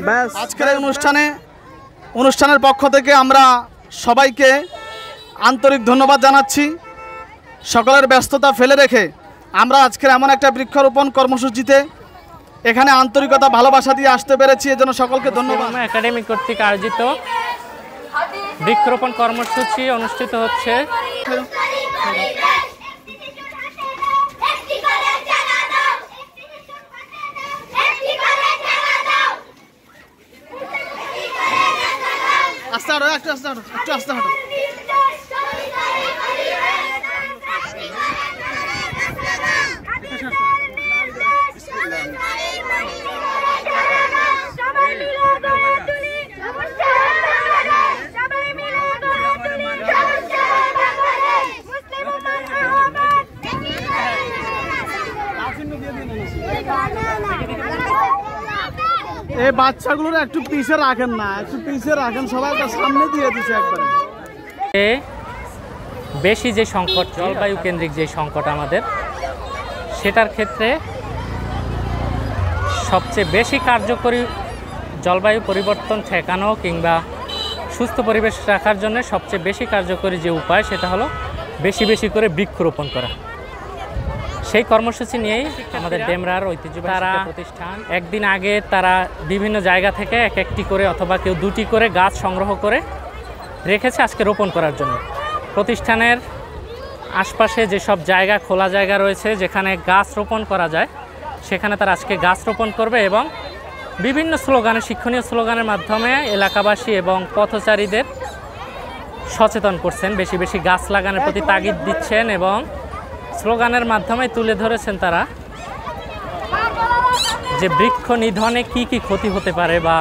ব্যাস, আজকের এই অনুষ্ঠানের পক্ষ থেকে আমরা সবাইকে আন্তরিক ধন্যবাদ জানাচ্ছি। সকলের ব্যস্ততা ফেলে রেখে আমরা আজকের এমন একটা বৃক্ষরোপণ কর্মসূচিতে এখানে আন্তরিকতা ভালোবাসা দিয়ে আসতে পেরেছি, এজন্য সকলকে ধন্যবাদ। একাডেমি কর্তৃক আয়োজিত বৃক্ষরোপণ কর্মসূচি অনুষ্ঠিত হচ্ছে। আস্তে হাঁটো, একটু আস্তে হাঁটো, একটু আস্তে হাঁটো। এই বাচ্চাগুলোর একটু পিছে রাখেন না, একটু পিছে রাখেন, সবাই সামনে দিয়ে দিচ্ছে একবারে। বেশি যে সংকট, জলবায়ু কেন্দ্রিক যে সংকট আমাদের, সেটার ক্ষেত্রে সবচেয়ে বেশি কার্যকরী জলবায়ু পরিবর্তন ঠেকানো কিংবা সুস্থ পরিবেশ রাখার জন্য সবচেয়ে বেশি কার্যকরী যে উপায়, সেটা হলো বেশি বেশি করে বৃক্ষরোপণ করা। সেই কর্মসূচি নিয়েই আমাদের ডেমরার ঐতিহ্যবাহী প্রতিষ্ঠান একদিন আগে তারা বিভিন্ন জায়গা থেকে এক একটি করে অথবা কেউ দুটি করে গাছ সংগ্রহ করে রেখেছে আজকে রোপণ করার জন্য। প্রতিষ্ঠানের আশপাশে যেসব জায়গা, খোলা জায়গা রয়েছে যেখানে গাছ রোপণ করা যায়, সেখানে তারা আজকে গাছ রোপণ করবে এবং বিভিন্ন স্লোগানে, শিক্ষণীয় স্লোগানের মাধ্যমে এলাকাবাসী এবং পথচারীদের সচেতন করছেন, বেশি বেশি গাছ লাগানোর প্রতি তাগিদ দিচ্ছেন এবং স্লোগানের মাধ্যমে তুলে ধরেছেন তারা যে বৃক্ষ নিধনে কি কি ক্ষতি হতে পারে বা